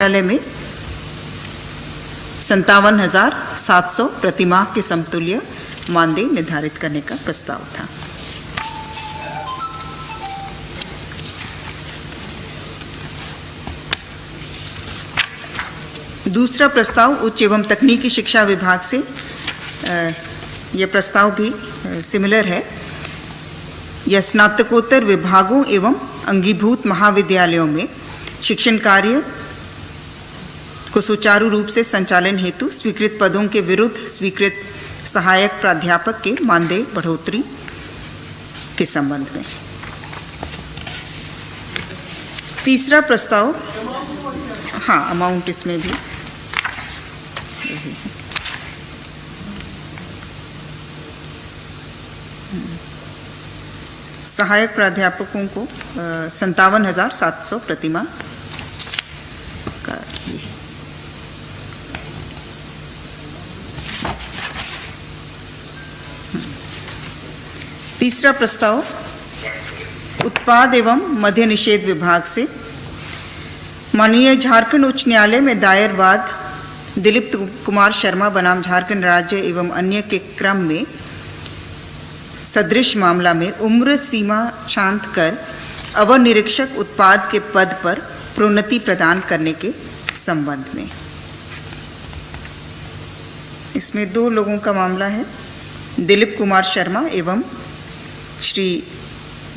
विद्यालय में 57,700 प्रतिमाह के समतुल्य मानदेय निर्धारित करने का प्रस्ताव था। दूसरा प्रस्ताव उच्च एवं तकनीकी शिक्षा विभाग से, यह प्रस्ताव भी सिमिलर है। यह स्नातकोत्तर विभागों एवं अंगीभूत महाविद्यालयों में शिक्षण कार्य को सुचारू रूप से संचालन हेतु स्वीकृत पदों के विरुद्ध स्वीकृत सहायक प्राध्यापक के मानदेय बढ़ोतरी के संबंध में। तीसरा प्रस्ताव, हाँ, अमाउंट इसमें भी सहायक प्राध्यापकों को 57,700 प्रतिमाह का। तीसरा प्रस्ताव उत्पाद एवं मद्य निषेध विभाग से माननीय झारखंड उच्च न्यायालय में दायर वाद दिलीप कुमार शर्मा बनाम झारखंड राज्य एवं अन्य के क्रम में सदृश मामला में उम्र सीमा शांत कर अवर निरीक्षक उत्पाद के पद पर प्रोन्नति प्रदान करने के संबंध में। इसमें दो लोगों का मामला है, दिलीप कुमार शर्मा एवं श्री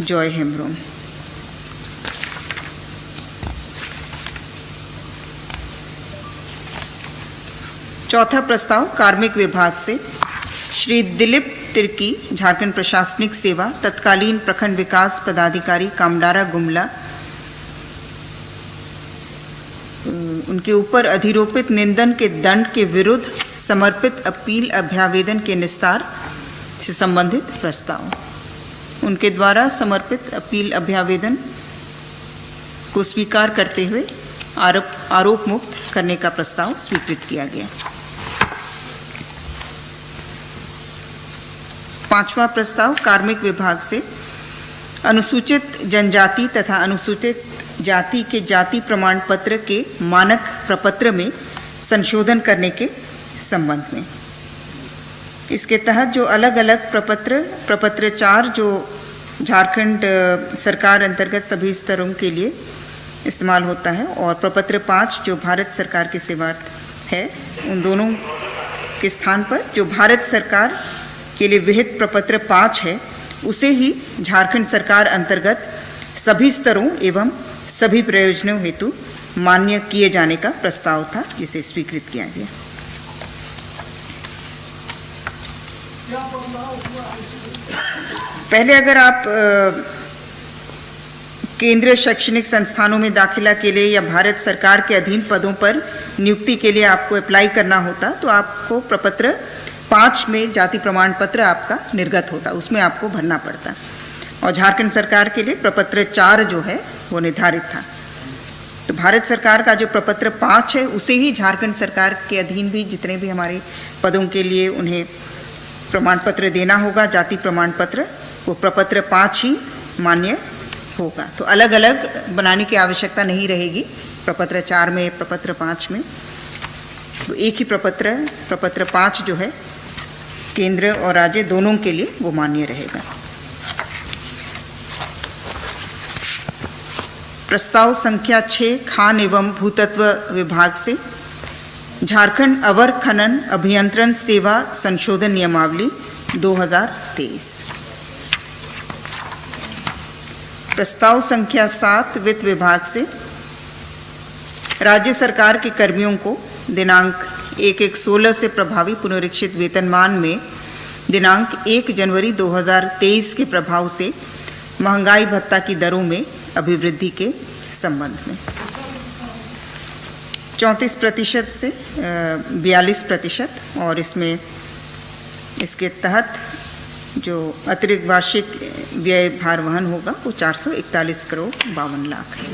जॉय हेम्ब्रोम। चौथा प्रस्ताव कार्मिक विभाग से श्री दिलीप तिर्की, झारखंड प्रशासनिक सेवा, तत्कालीन प्रखंड विकास पदाधिकारी कामडारा गुमला, उनके ऊपर अधिरोपित निंदन के दंड के विरुद्ध समर्पित अपील अभ्यावेदन के निस्तार से संबंधित प्रस्ताव। उनके द्वारा समर्पित अपील अभ्यावेदन को स्वीकार करते हुए आरोप मुक्त करने का प्रस्ताव स्वीकृत किया गया। पांचवा प्रस्ताव कार्मिक विभाग से अनुसूचित जनजाति तथा अनुसूचित जाति के जाति प्रमाण पत्र के मानक प्रपत्र में संशोधन करने के संबंध में। इसके तहत जो अलग अलग प्रपत्र 4 जो झारखंड सरकार अंतर्गत सभी स्तरों के लिए इस्तेमाल होता है और प्रपत्र 5 जो भारत सरकार के सेवार्थ है, उन दोनों के स्थान पर जो भारत सरकार के लिए विहित प्रपत्र 5 है, उसे ही झारखंड सरकार अंतर्गत सभी स्तरों एवं सभी प्रयोजनों हेतु मान्य किए जाने का प्रस्ताव था, जिसे स्वीकृत किया गया। पहले अगर आप केंद्रीय शैक्षणिक संस्थानों में दाखिला के लिए या भारत सरकार के अधीन पदों पर नियुक्ति के लिए आपको अप्लाई करना होता, तो आपको प्रपत्र 5 में जाति प्रमाण पत्र आपका निर्गत होता, उसमें आपको भरना पड़ता। और झारखंड सरकार के लिए प्रपत्र 4 जो है वो निर्धारित था। तो भारत सरकार का जो प्रपत्र 5 है, उसे ही झारखंड सरकार के अधीन भी जितने भी हमारे पदों के लिए उन्हें प्रमाण पत्र देना होगा, जाति प्रमाण पत्र, वो प्रपत्र 5 ही मान्य होगा। तो अलग अलग बनाने की आवश्यकता नहीं रहेगी प्रपत्र 4 में, प्रपत्र 5 में। तो एक ही प्रपत्र 5 जो है केंद्र और राज्य दोनों के लिए वो मान्य रहेगा। प्रस्ताव संख्या 6 खान एवं भूतत्व विभाग से झारखंड अवर खनन अभियंत्रण सेवा संशोधन नियमावली 2023। प्रस्ताव संख्या 7 वित्त विभाग से राज्य सरकार के कर्मियों को दिनांक 1/1/16 से प्रभावी पुनरीक्षित वेतनमान में दिनांक 1 जनवरी 2023 के प्रभाव से महंगाई भत्ता की दरों में अभिवृद्धि के संबंध में 34% से 42%, और इसमें इसके तहत जो अतिरिक्त वार्षिक व्यय भार वहन होगा वो 441 करोड़ 52 लाख है।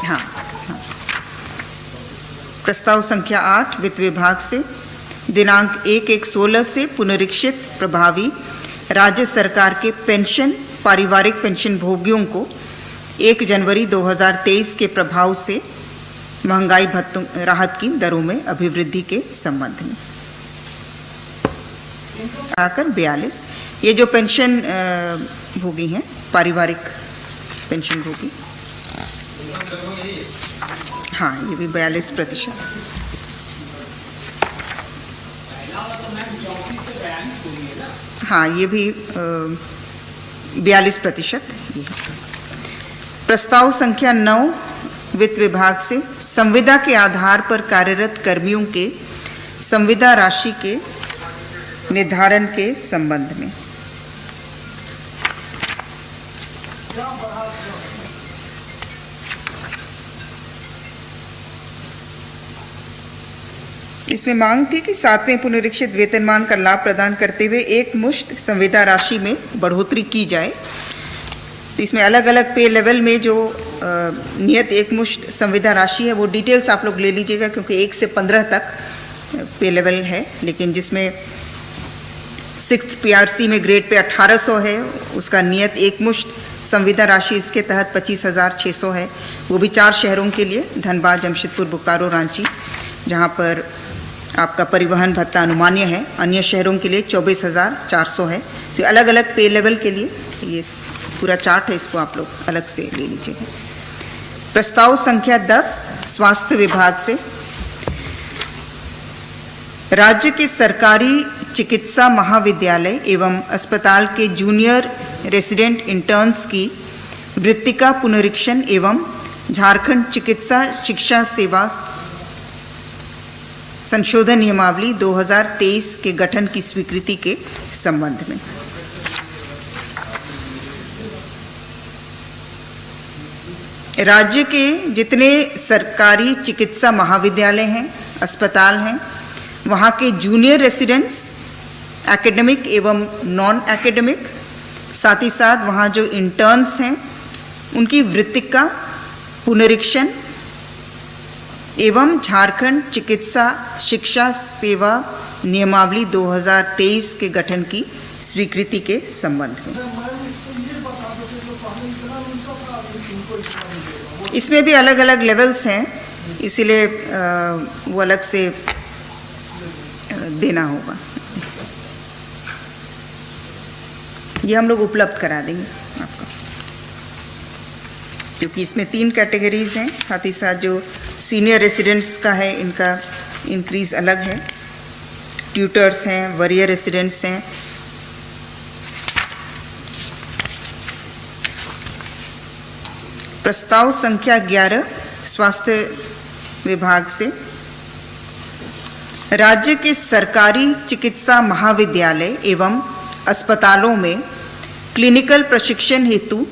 हाँ। प्रस्ताव संख्या 8 वित्त विभाग से दिनांक 1/1/16 से पुनरीक्षित प्रभावी राज्य सरकार के पेंशन पारिवारिक पेंशन भोगियों को 1 जनवरी 2023 के प्रभाव से महंगाई भत्तों राहत की दरों में अभिवृद्धि के संबंध में। आकर 42 ये जो पेंशन भोगी हैं, पारिवारिक पेंशन भोगी, हाँ ये भी 42%। हाँ ये भी 42%। प्रस्ताव संख्या 9 वित्त विभाग से संविदा के आधार पर कार्यरत कर्मियों के संविदा राशि के निर्धारण के संबंध में। इसमें मांग थी कि 7वें पुनरीक्षित वेतनमान का लाभ प्रदान करते हुए एक मुश्त संविदा राशि में बढ़ोतरी की जाए। इसमें अलग अलग पे लेवल में जो नियत एक मुश्त संविदा राशि है वो डिटेल्स आप लोग ले लीजिएगा, क्योंकि 1 से 15 तक पे लेवल है, लेकिन जिसमें 6th PRC में ग्रेड पे 1800 है, उसका नियत एक मुश्त संविदा राशि इसके तहत 25,600 है। वो भी 4 शहरों के लिए, धनबाद, जमशेदपुर, बोकारो, रांची, जहाँ पर आपका परिवहन भत्ता अनुमान्य है। अन्य शहरों के लिए 24,400 है। तो अलग अलग पे लेवल के लिए ये पूरा चार्ट है, इसको आप लोग अलग से ले लीजिएगा। प्रस्ताव संख्या 10 स्वास्थ्य विभाग से राज्य के सरकारी चिकित्सा महाविद्यालय एवं अस्पताल के जूनियर रेसिडेंट इंटर्न्स की वृत्तिका पुनरीक्षण एवं झारखंड चिकित्सा शिक्षा सेवा संशोधन नियमावली 2023 के गठन की स्वीकृति के संबंध में। राज्य के जितने सरकारी चिकित्सा महाविद्यालय हैं, अस्पताल हैं, वहाँ के जूनियर रेसिडेंट्स, एकेडमिक एवं नॉन एकेडमिक, साथ ही साथ वहाँ जो इंटर्न्स हैं, उनकी वृत्तिका पुनरीक्षण एवं झारखंड चिकित्सा शिक्षा सेवा नियमावली 2023 के गठन की स्वीकृति के संबंध में। इसमें भी अलग अलग लेवल्स हैं, इसीलिए वो अलग से देना होगा। ये हम लोग उपलब्ध करा देंगे आपको, क्योंकि इसमें 3 कैटेगरीज हैं। साथ ही साथ जो सीनियर रेसिडेंट्स का है, इनका इंक्रीज अलग है, ट्यूटर्स हैं, वरीयर रेसिडेंट्स हैं। प्रस्ताव संख्या 11 स्वास्थ्य विभाग से राज्य के सरकारी चिकित्सा महाविद्यालय एवं अस्पतालों में क्लिनिकल प्रशिक्षण हेतु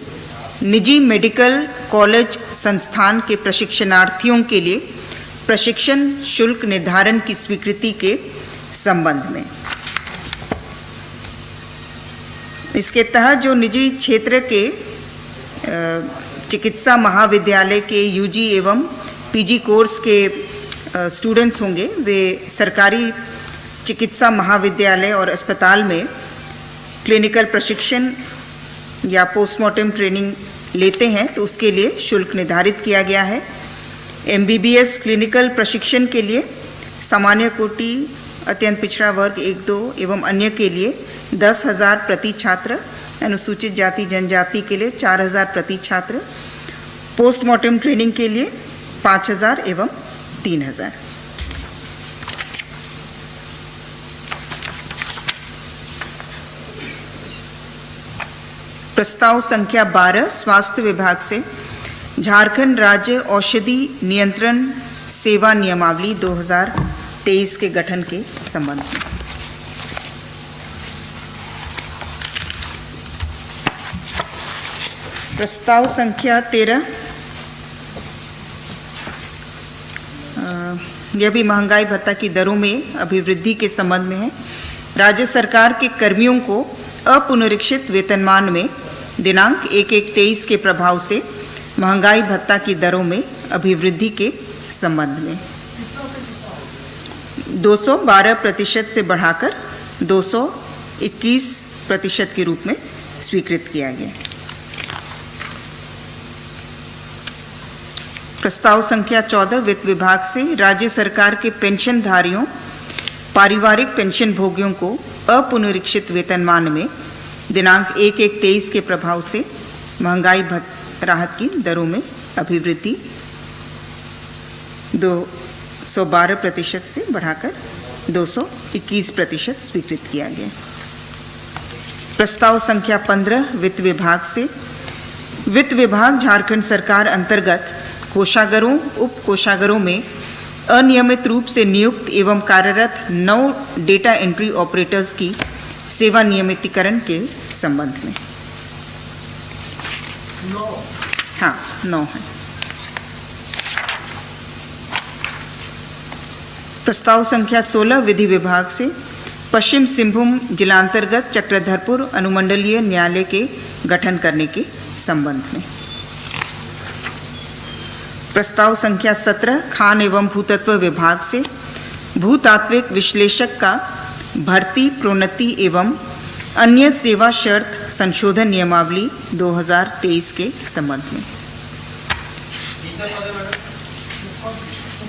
निजी मेडिकल कॉलेज संस्थान के प्रशिक्षणार्थियों के लिए प्रशिक्षण शुल्क निर्धारण की स्वीकृति के संबंध में। इसके तहत जो निजी क्षेत्र के चिकित्सा महाविद्यालय के यूजी एवं पीजी कोर्स के स्टूडेंट्स होंगे, वे सरकारी चिकित्सा महाविद्यालय और अस्पताल में क्लिनिकल प्रशिक्षण या पोस्टमार्टम ट्रेनिंग लेते हैं, तो उसके लिए शुल्क निर्धारित किया गया है। MBBS क्लिनिकल प्रशिक्षण के लिए सामान्य कोटि, अत्यंत पिछड़ा वर्ग 1-2 एवं अन्य के लिए 10,000 प्रति छात्र, अनुसूचित जाति जनजाति के लिए 4,000 प्रति छात्र, पोस्टमार्टम ट्रेनिंग के लिए 5,000 एवं 3,000। प्रस्ताव संख्या 12 स्वास्थ्य विभाग से झारखंड राज्य औषधि नियंत्रण सेवा नियमावली 2023 के गठन के संबंध में। प्रस्ताव संख्या 13 यह भी महंगाई भत्ता की दरों में अभिवृद्धि के संबंध में है। राज्य सरकार के कर्मियों को अपुनरीक्षित वेतनमान में दिनांक 1/1/23 के प्रभाव से महंगाई भत्ता की दरों में अभिवृद्धि के संबंध में 212% से बढ़ाकर 221% के रूप में स्वीकृत किया गया। प्रस्ताव संख्या 14 वित्त विभाग से राज्य सरकार के पेंशनधारियों, पारिवारिक पेंशन भोगियों को अपुनरीक्षित वेतनमान में दिनांक 1/1/23 के प्रभाव से महंगाई राहत की दरों में अभिवृद्धि 212% से बढ़ाकर 221% स्वीकृत किया गया। प्रस्ताव संख्या 15 वित्त विभाग से वित्त विभाग झारखंड सरकार अंतर्गत कोषागारों, उप कोषागारों में अनियमित रूप से नियुक्त एवं कार्यरत 9 डेटा एंट्री ऑपरेटर्स की सेवा नियमितीकरण के संबंध में। 9 है। प्रस्ताव संख्या 16 विधि विभाग से पश्चिम सिंहभूम जिलांतर्गत चक्रधरपुर अनुमंडलीय न्यायालय के गठन करने के संबंध में। प्रस्ताव संख्या 17 खान एवं भूतत्व विभाग से भूतात्विक विश्लेषक का भर्ती, प्रोन्नति एवं अन्य सेवा शर्त संशोधन नियमावली 2023 के संबंध में।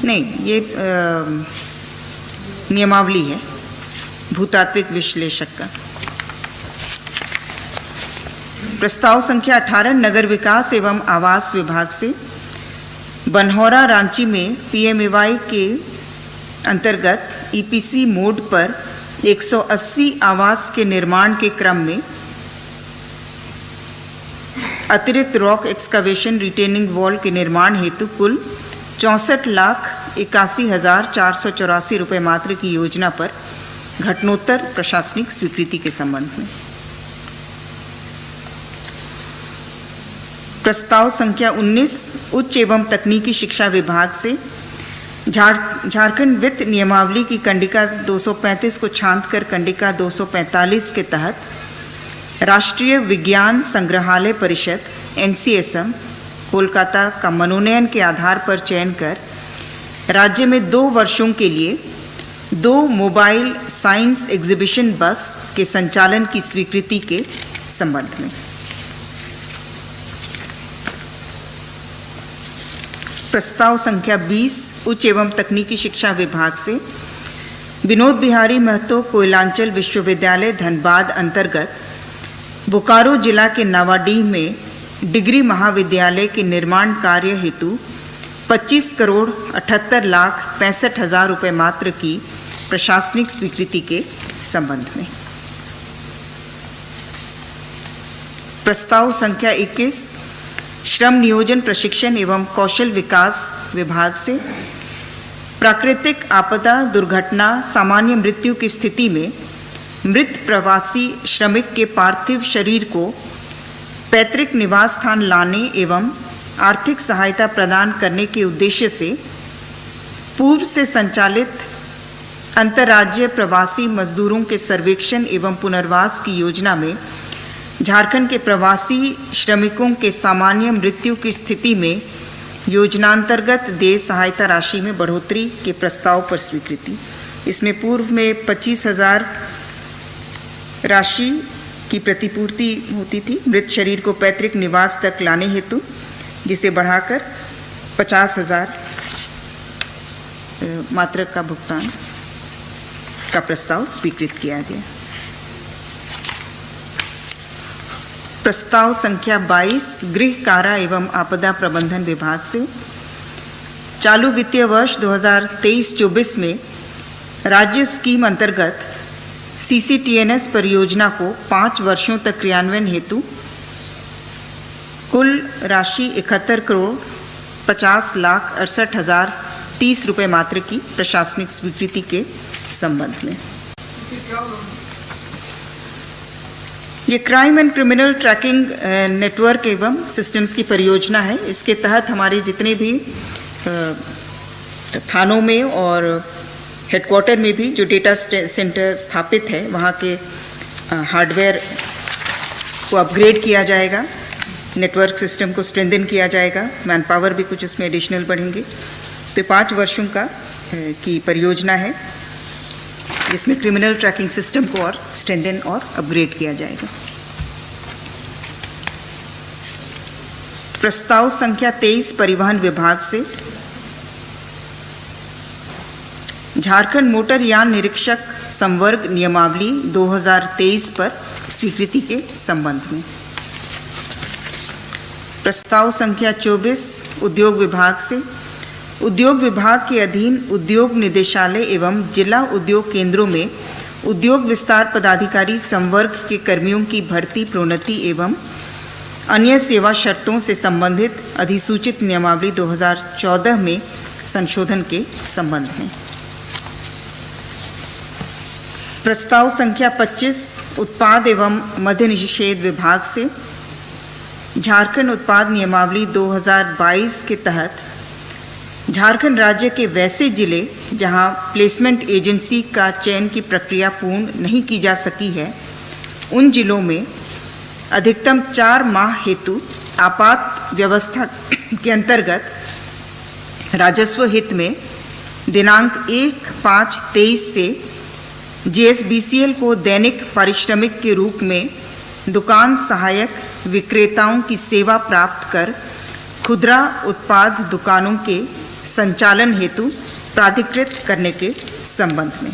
नहीं, ये नियमावली है भूतात्विक विश्लेषक का। प्रस्ताव संख्या 18 नगर विकास एवं आवास विभाग से बनहौरा रांची में PMAY के अंतर्गत EPC मोड पर 180 आवास के निर्माण के क्रम में अतिरिक्त रॉक एक्सकवेशन रिटेनिंग वॉल के निर्माण हेतु कुल 64,81,484 रुपये मात्र की योजना पर घटनोत्तर प्रशासनिक स्वीकृति के संबंध में। प्रस्ताव संख्या 19 उच्च एवं तकनीकी शिक्षा विभाग से झारखंड वित्त नियमावली की कंडिका 235 को छांटकर कंडिका 245 के तहत राष्ट्रीय विज्ञान संग्रहालय परिषद NCSM कोलकाता का मनोनयन के आधार पर चयन कर राज्य में 2 वर्षों के लिए 2 मोबाइल साइंस एग्जीबिशन बस के संचालन की स्वीकृति के संबंध में। प्रस्ताव संख्या 20 उच्च एवं तकनीकी शिक्षा विभाग से विनोद बिहारी महतो कोयलांचल विश्वविद्यालय धनबाद अंतर्गत बोकारो जिला के नावाडीह में डिग्री महाविद्यालय के निर्माण कार्य हेतु 25,78,65,000 रुपये मात्र की प्रशासनिक स्वीकृति के संबंध में। प्रस्ताव संख्या 21 श्रम नियोजन प्रशिक्षण एवं कौशल विकास विभाग से प्राकृतिक आपदा, दुर्घटना, सामान्य मृत्यु की स्थिति में मृत प्रवासी श्रमिक के पार्थिव शरीर को पैतृक निवास स्थान लाने एवं आर्थिक सहायता प्रदान करने के उद्देश्य से पूर्व से संचालित अंतर्राज्यीय प्रवासी मजदूरों के सर्वेक्षण एवं पुनर्वास की योजना में झारखंड के प्रवासी श्रमिकों के सामान्य मृत्यु की स्थिति में योजनांतर्गत देय सहायता राशि में बढ़ोतरी के प्रस्ताव पर स्वीकृति। इसमें पूर्व में 25,000 राशि की प्रतिपूर्ति होती थी मृत शरीर को पैतृक निवास तक लाने हेतु, जिसे बढ़ाकर 50,000 मात्र का भुगतान का प्रस्ताव स्वीकृत किया गया। प्रस्ताव संख्या 22 गृह, कारा एवं आपदा प्रबंधन विभाग से चालू वित्तीय वर्ष 2023-24 में राज्य स्कीम अंतर्गत CCTNS परियोजना को 5 वर्षों तक क्रियान्वयन हेतु कुल राशि 71,50,68,030 रुपये मात्र की प्रशासनिक स्वीकृति के संबंध में। ये crime and criminal tracking network एवं सिस्टम्स की परियोजना है। इसके तहत हमारे जितने भी थानों में और हेडक्वार्टर में भी जो डेटा सेंटर स्थापित है, वहाँ के हार्डवेयर को अपग्रेड किया जाएगा, नेटवर्क सिस्टम को स्ट्रेंथन किया जाएगा, मैन पावर भी कुछ उसमें एडिशनल बढ़ेंगे। तो 5 वर्षों का की परियोजना है जिसमें क्रिमिनल ट्रैकिंग सिस्टम को और स्ट्रेंथन और अपग्रेड किया जाएगा। प्रस्ताव संख्या 23 परिवहन विभाग से झारखंड मोटर यान निरीक्षक संवर्ग नियमावली 2023 पर स्वीकृति के संबंध में। प्रस्ताव संख्या 24 उद्योग विभाग से उद्योग विभाग के अधीन उद्योग निदेशालय एवं जिला उद्योग केंद्रों में उद्योग विस्तार पदाधिकारी संवर्ग के कर्मियों की भर्ती, प्रोन्नति एवं अन्य सेवा शर्तों से संबंधित अधिसूचित नियमावली 2014 में संशोधन के संबंध में। प्रस्ताव संख्या 25 उत्पाद एवं मद्य निषेध विभाग से झारखंड उत्पाद नियमावली 2022 के तहत झारखंड राज्य के वैसे जिले जहां प्लेसमेंट एजेंसी का चयन की प्रक्रिया पूर्ण नहीं की जा सकी है, उन जिलों में अधिकतम 4 माह हेतु आपात व्यवस्था के अंतर्गत राजस्व हित में दिनांक 1/5/23 से JSBCL को दैनिक पारिश्रमिक के रूप में दुकान सहायक विक्रेताओं की सेवा प्राप्त कर खुदरा उत्पाद दुकानों के संचालन हेतु प्राधिकृत करने के संबंध में।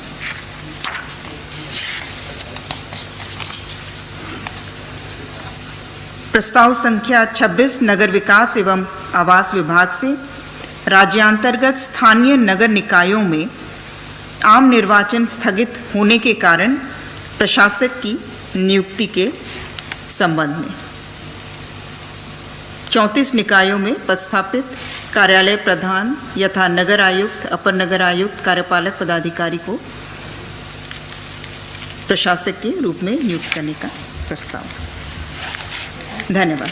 प्रस्ताव संख्या 26 नगर विकास एवं आवास विभाग से राज्यांतर्गत स्थानीय नगर निकायों में आम निर्वाचन स्थगित होने के कारण प्रशासक की नियुक्ति के संबंध में। 34 निकायों में पदस्थापित कार्यालय प्रधान यथा नगर आयुक्त, अपर नगर आयुक्त, कार्यपालक पदाधिकारी को प्रशासक के रूप में नियुक्त करने का प्रस्ताव। धन्यवाद।